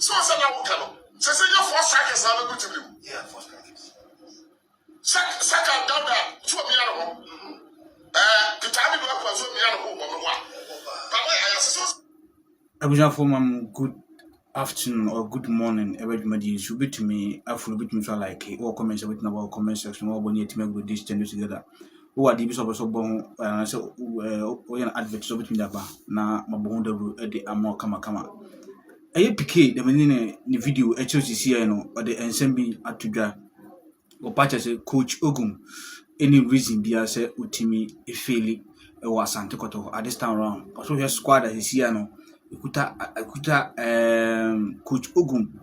So I said, now, can say your first strikers are good to you. Yeah, first strikers. Second, down there, 2 million. The time you work was 1 million. I wish good afternoon or good morning, everybody. You should be to me. I feel bit me like all comments about comment section or when you make with this channel together. Who are the bishop of Sobon? And I said, we an advert so between that na my bond of the Amor Kama. I PK the meaning the video HOCC or the ensemble at Tuga or patches Coach Ogum. Any reason be as Utimi a fairly was Santokoto at this time around. Also, your squad as is here no. Kuta Coach Ogum.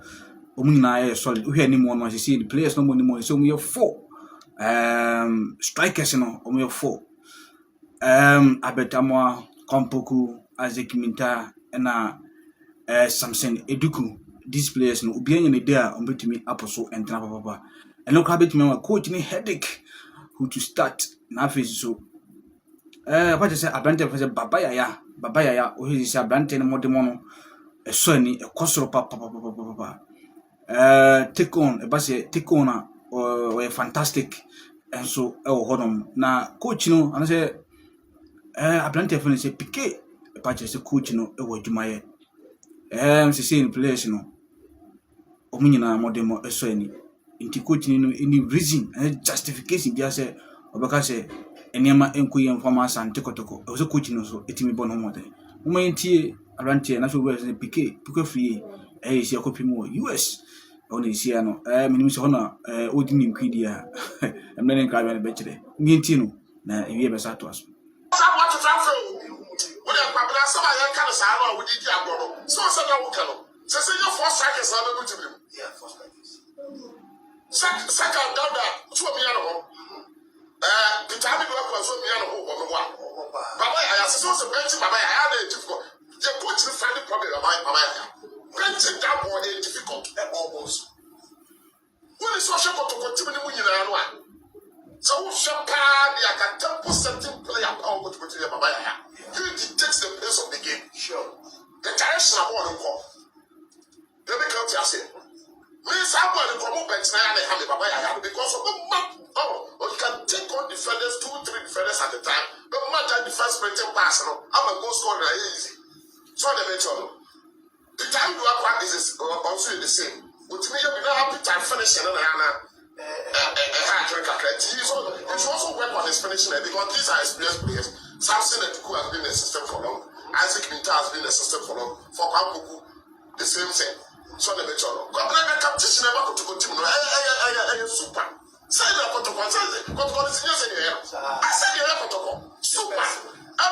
Omuna solid. We had anyone was see the players no more. So we have 4 strikers no. We have 4 Abetamwa Kompoku Isaac Minta and Samson Eduku. These players no be any day on between Apostle and Papa. And look how bit me coach me headache who to start na face so what is Abrante for Baba Yaya or he is Abrante and Modemono a sonny a cosro papa take on a basse take on or a fantastic and so hold na coach no and I say Abrante for say Piquet a patch as a coach no a word to my say in place no Omina Modemo a sonny into coaching any reason and justification just say Obaka say Enyama enkuye informa sante kotoko also coaching so etimi bon homoden umantie arantie na so we say PK free is your copy more US on is here no minim so na odi nim kwidi a emna ne nka be chire nti no na ewie be sato aso what to transfer we dey kwabra so ba yan kan sa na we di agoro so so na wo kan so say your first strikers are good to be yeah first strikers second down there 2 million. The time you work was 1 million. Baba, I was so bench, Baba, I had a difficult. The coach will find the problem of my benching that boy is difficult almost. When is social to continue in the so Champagne, I can temple certain player power to continue Baba. He dictates the pace of the game. Sure. The direction I want to call. Let me come to you, I say. Someone from bench because of the map. Oh, you can take on defenders, 2-3 defenders at a time. But much at the first printing pass, I'm a goal scorer easy. So the mention. The time you are practice is also the same. But me, you don't have to time finishing and you should also work on his finishing because these are experienced players. Samson and Tuku has been in the system for long. Isaac Minta has been in the system for long. For Kampuku, the same thing. So the mention. God, the competition never to continue. Super. Say the protocol. I said the protocol. Super. I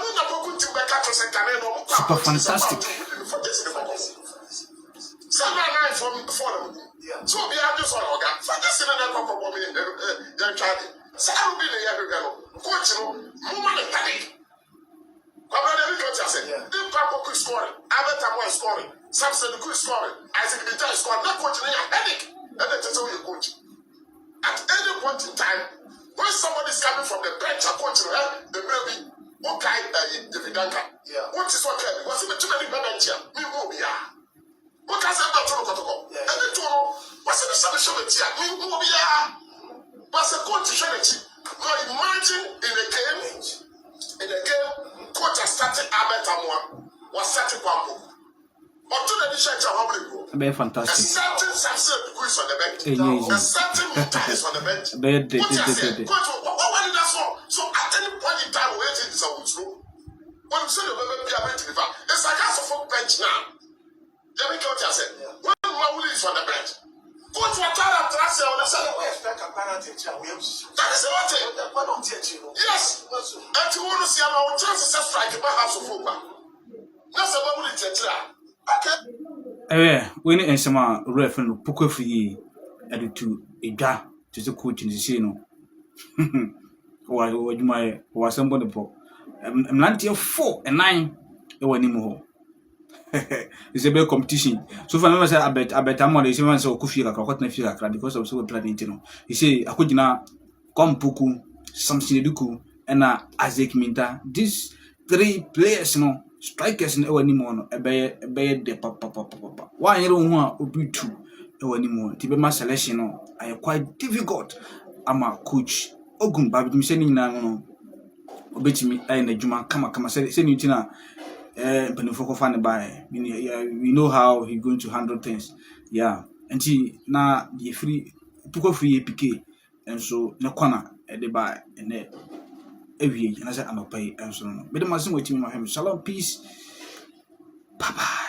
know the book to back up super fantastic. Some are from them. So we have this one organ. For this in another couple of they're trying. So I will be the young coach, woman panic. But when we got say, the Papa could scoring, Abetamwa scoring, Samson could scoring, Isaac Minta scoring, not coaching a headache, and that's all you coach. At any point in time, when somebody is coming from the bench and coaching, they may be okay, the Vidanka. What is what? Was it too many bench here? We will be. What has that protocol? And the total was in the submission here. We will be. Was a coach strategy. Now imagine in the game, coach has started Abetamwa, was starting Kwampo. But to the church, very fantastic. A certain Samson is on the bench. A certain Minta is on the bench. So at any point in time, waiting is a true. When you say the baby it's like a folk bench now. Let me go to you. When Mauli is on the bench, coach what time after I say on the side, we expect a penalty. That is what yes. And you want to see our chances of striking my house of football. That's a Mauli teacher. When and some reference poker free added to a da to the coach in the scene. What you might was somebody for 94 and 9 anymore. It's a big competition. So for me, I bet I'm on the same answer. Kufira, because of so planning. He say, I could not come Puku, Samson Duku, and Isaac Minta. These 3 players, strikers no wani mo no ebeye de papa wa yere ho a obi tu wani mo ti be ma selection no ay quite difficult ama coach Ogum babidum se ni nyina no obetimi ay na djuma kama se ni tina penifo ko fa ne bae we know how he going to handle things yeah enti na ye free puko free PK enso ne kwana de bae ene ewie na se anopai enso no be de masin watimi ma hem shalom peace bye bye.